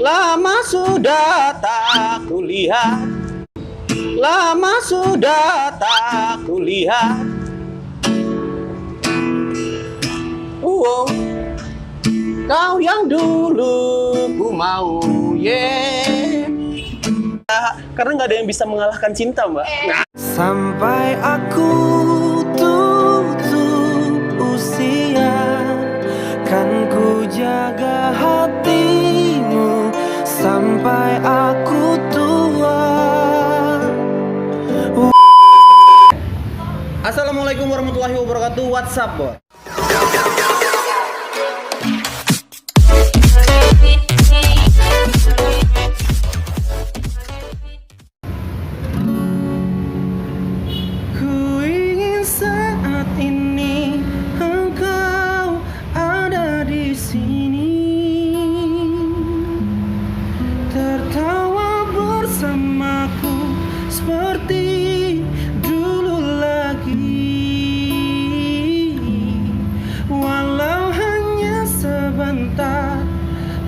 Lama sudah tak kulihat, lama sudah tak kulihat. Kau yang dulu ku mau, karena nggak ada yang bisa mengalahkan cinta, Mbak. Sampai aku tutup usia, kan ku jaga hatimu sampai aku tua. Assalamualaikum warahmatullahi wabarakatuh. What's up, Bor? Ku ingin saat ini engkau ada di sini, tertawa bersamaku seperti dulu lagi. Walau hanya sebentar,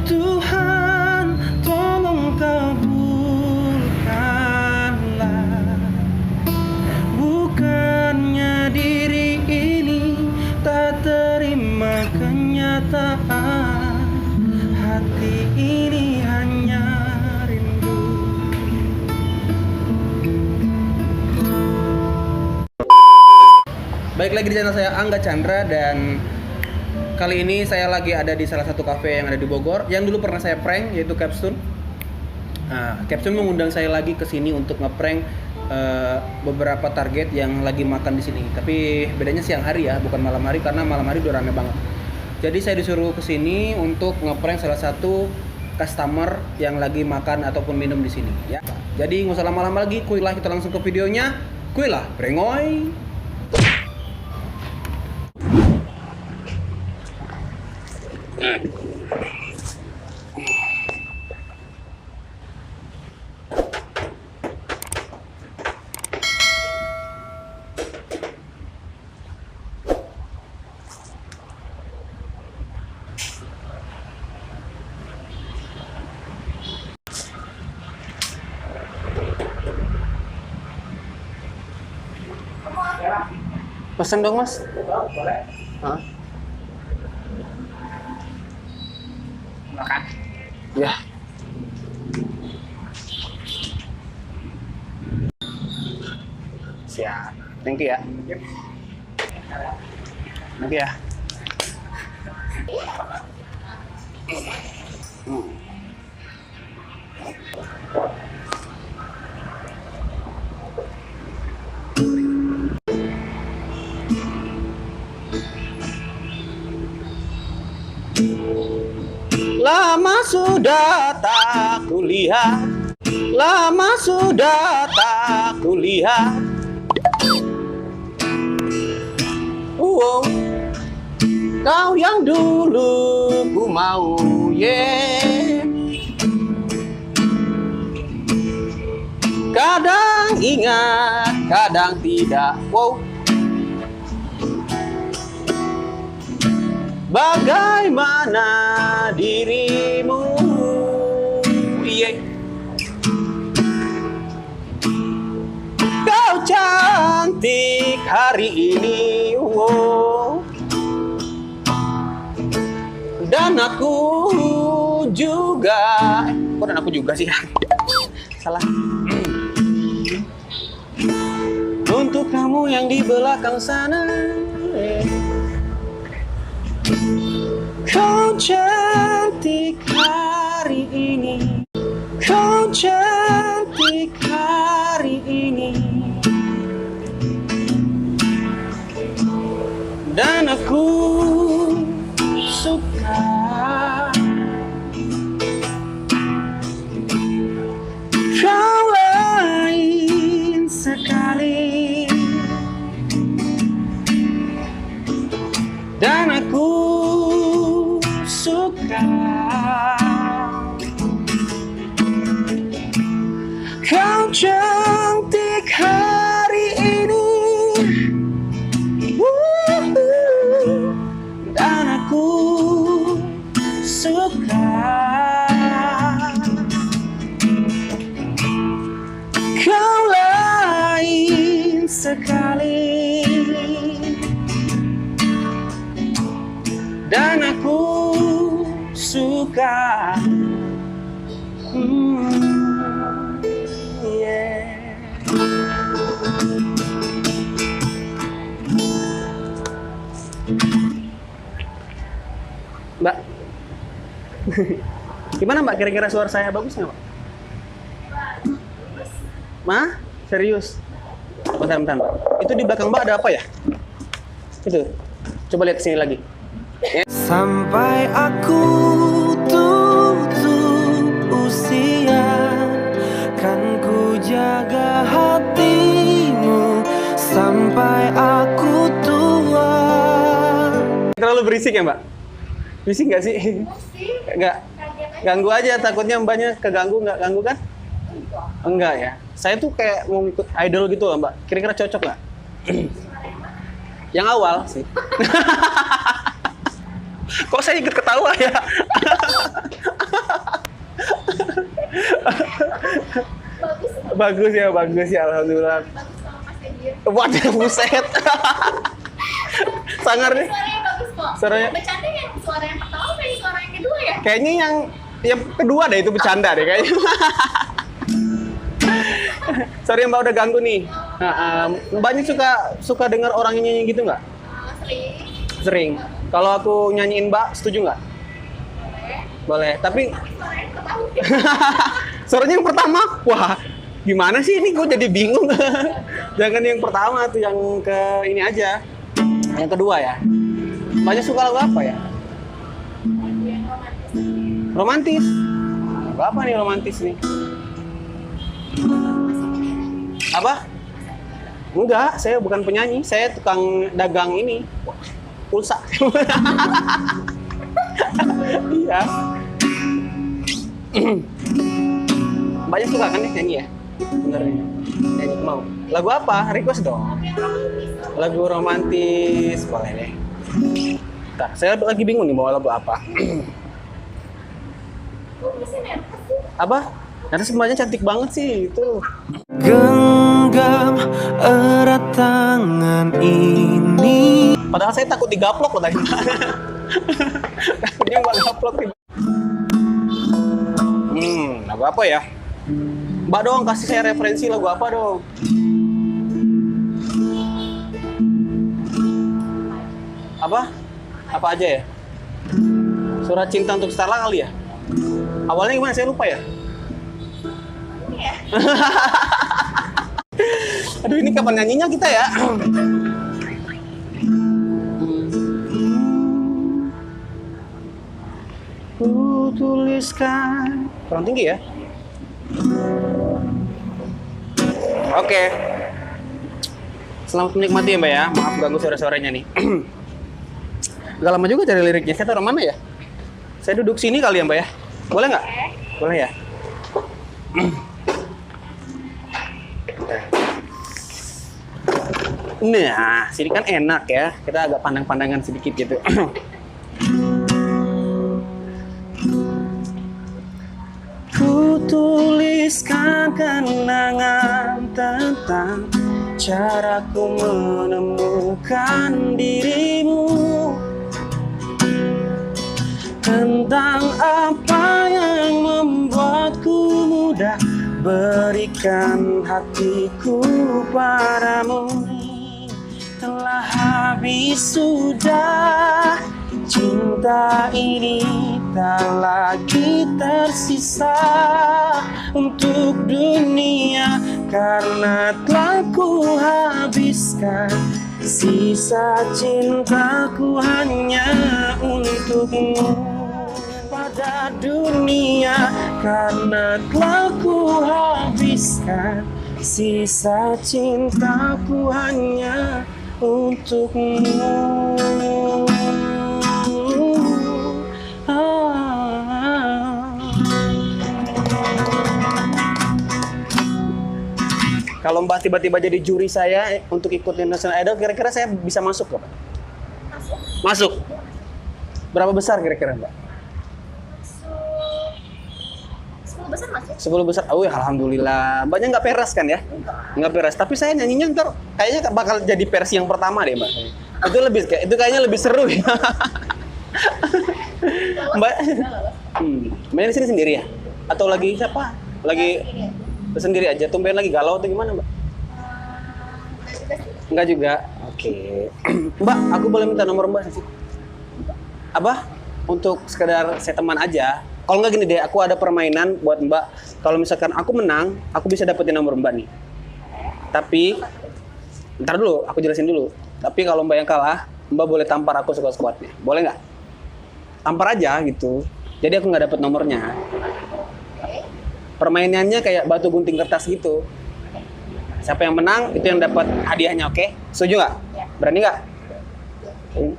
Tuhan tolong kabulkanlah. Bukannya diri ini tak terima kenyataan, hati ini hanya rindu. Baik lagi di channel saya Angga Chandra, dan kali ini saya lagi ada di salah satu cafe yang ada di Bogor yang dulu pernah saya prank, yaitu Capstone. Capstone mengundang saya lagi ke sini untuk ngeprank beberapa target yang lagi makan di sini. Tapi bedanya siang hari ya, bukan malam hari, karena malam hari udah rame banget. Jadi saya disuruh ke sini untuk ngeprank salah satu customer yang lagi makan ataupun minum di sini ya. Jadi nggak usah lama-lama lagi, kuy lah, kita langsung ke videonya. Kuy lah, brengoy. Pesen dong, Mas. Boleh. Hah? Makan. Ya. Siap. Thank you ya. Thank you ya. Lama sudah tak kulihat, lama sudah tak kulihat. Kau yang dulu ku mau, kadang ingat, kadang tidak. Bagaimana dirimu? Kau cantik hari ini, dan aku juga. Kok dan aku juga sih? Salah. Untuk kamu yang di belakang sana, kau cantik hari ini, kau cantik hari ini, dan aku suka. Kau lain sekali, dan aku suka. Kau cantik hari ini, dan aku suka. Kau lain sekali, dan aku suka. Yeah. Mbak, gimana Mbak? Kira-kira suara saya bagus nggak Mbak? Mah? Serius? Bentar, Mbak. Itu di belakang Mbak ada apa ya? Itu. Coba lihat sini lagi. Ya. Sampai aku tutup usia, kan ku jaga hatimu sampai aku tua. Terlalu berisik ya Mbak? Berisik nggak sih? Nggak. Ganggu aja, takutnya Mbaknya keganggu, nggak ganggu kan? Enggak ya. Saya tuh kayak mau ikut idol gitu loh Mbak. Kira-kira cocok nggak? Yang awal sih. Kok saya ikut ketawa ya? Bagus ya, alhamdulillah. Waduh, buset. Sangar nih. Suaranya bagus kok. Suaranya. Bercanda yang suara yang pertama apa yang suara yang kedua ya? Kayaknya yang kedua deh itu bercanda deh kayaknya. Sorry Mbak udah ganggu nih. Mbaknya suka dengar orang nyanyi gitu nggak? Sering. Sering. Kalau aku nyanyiin Mbak, setuju nggak? Boleh. Tapi Suara yang pertama. suaranya yang pertama, wah gimana sih ini? Gue jadi bingung. Jangan yang pertama tuh, yang ke ini aja. Yang kedua ya. Mbaknya suka lagu apa ya? Yang romantis. Romantis. Lagu apa nih romantis nih? Apa? Enggak, saya bukan penyanyi, saya tukang dagang ini. Pulsa. Iya. Mbaknya suka kan nyanyi ya? Bener nih. Nyanyi mau. Lagu apa? Request dong. Yang romantis. Lagu romantis, boleh deh. Bentar, saya lagi bingung nih mau lagu apa. Kok bisa nervous sih? Apa? Nanti semuanya cantik banget sih itu. Genggam erat tangan ini. Padahal saya takut digaplok loh tadi. Takutnya Mbak gaplok nih. Lagu apa ya? Mbak dong, kasih saya referensi lagu apa dong? Apa? Apa aja ya? Surat Cinta untuk Starla kali ya? Awalnya gimana? Saya lupa ya? Iya. Aduh, ini kapan nyanyinya kita ya? Ku tuliskan. Kurang tinggi ya? Oke. Selamat menikmati ya Mbak ya. Maaf ganggu suara-suaranya nih. Gak lama juga cari liriknya. Saya taruh mana ya? Saya duduk sini kali ya Mbak ya? Boleh nggak? Boleh ya? Nah, sini kan enak ya. Kita agak pandang-pandangan sedikit gitu. Ku tuliskan kenangan tentang caraku menemukan dirimu, tentang apa yang membuatku mudah berikan hatiku padamu. Telah habis sudah cinta ini, tak lagi tersisa untuk dunia, karena telah ku habiskan sisa cintaku hanya untukmu pada dunia, karena telah ku habiskan sisa cintaku hanya untukmu. Kalau Mbak tiba-tiba jadi juri saya untuk ikut Indonesian Idol, kira-kira saya bisa masuk nggak, Pak? Masuk. Berapa besar kira-kira, Mbak? 10 besar. Oh, ya, alhamdulillah. Mbaknya nggak peres kan ya? Nggak peres. Tapi saya nyanyinya ntar kayaknya bakal jadi versi yang pertama deh, Mbak. Itu kayaknya lebih seru ya. Mbak, Mbaknya di sini sendiri ya? Atau lagi siapa? Lagi sendiri aja. Tumben lagi galau atau gimana, Mbak? Enggak juga. Oke. Mbak, aku boleh minta nomor Mbak sih? Apa? Untuk sekedar saya teman aja. Kalau nggak gini deh, aku ada permainan buat Mbak. Kalau misalkan aku menang, aku bisa dapetin nomor Mbak nih. Tapi, ntar dulu, aku jelasin dulu. Tapi kalau Mbak yang kalah, Mbak boleh tampar aku sekuat-kuatnya. Boleh nggak? Tampar aja gitu. Jadi aku nggak dapet nomornya. Permainannya kayak batu gunting kertas gitu. Siapa yang menang, itu yang dapat hadiahnya, oke? Setuju nggak? Berani nggak?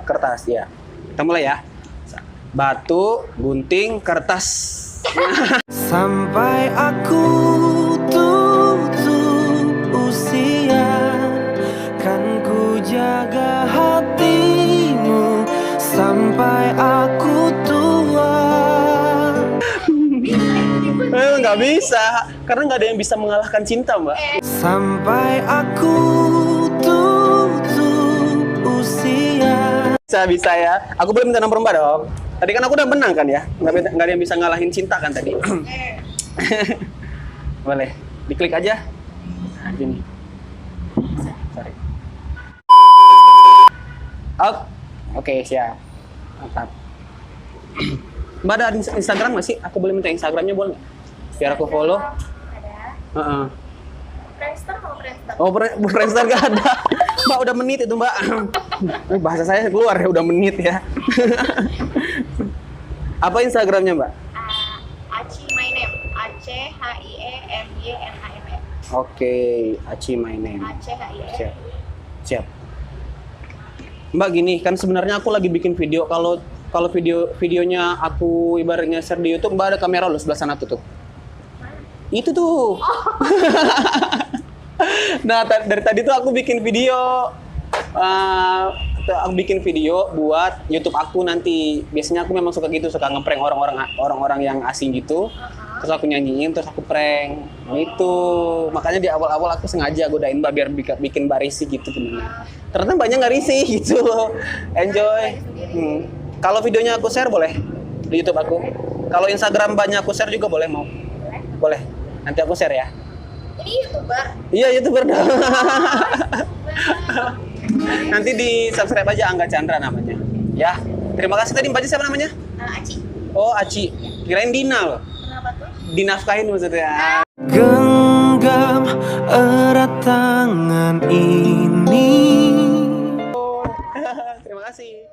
Kertas, ya. Kita mulai ya. Batu, gunting, kertas. Sampai aku tutup usia, kan ku jaga hatimu sampai aku tua. Nggak bisa, karena nggak ada yang bisa mengalahkan cinta, Mbak. Sampai aku tutup usia. Bisa ya. Aku boleh minta nomor Mbak dong. Tadi kan aku udah menang kan ya. Nggak ada yang bisa ngalahin cinta kan tadi. Boleh. Diklik aja. Nah, gini. Sorry. Oke, siap. Mantap. Mbak ada Instagram nggak sih? Aku boleh minta Instagramnya boleh nggak? Biar aku follow. Ada. Friendster mau Friendster? Oh, Friendster nggak ada. Mbak udah menit itu Mbak. Bahasa saya keluar ya udah menit ya. Apa Instagramnya Mbak? Aci My Name. ACHIEMYNAME. Oke, Aci My Name. ACHIE. Siap. Siap. Mbak gini, kan sebenarnya aku lagi bikin video. Kalau videonya aku ibaratnya share di YouTube, Mbak ada kamera loh sebelah sana tuh. Itu tuh. Nah, dari tadi tuh aku bikin video. Aku bikin video buat YouTube aku nanti. Biasanya aku memang suka gitu, suka ngeprank orang-orang yang asing gitu. Terus aku nyanyiin, terus aku prank. Nah, itu makanya di awal-awal aku sengaja godain Mbak biar bikin Mbak risih gitu gimana. Ternyata Mbaknya nggak risih gitu. Enjoy. Kalau videonya aku share boleh di YouTube aku. Kalau Instagram Mbaknya aku share juga boleh mau. Boleh. Nanti aku share ya. Ini YouTuber. Iya, YouTuber dong. Nanti di subscribe aja Angga Chandra namanya. Ya. Terima kasih tadi Mbaknya siapa namanya? Aci. Oh, Aci. Kirain Dina loh. Kenapa tuh? Dinafkahin maksudnya. Genggam erat tangan ini. Terima kasih.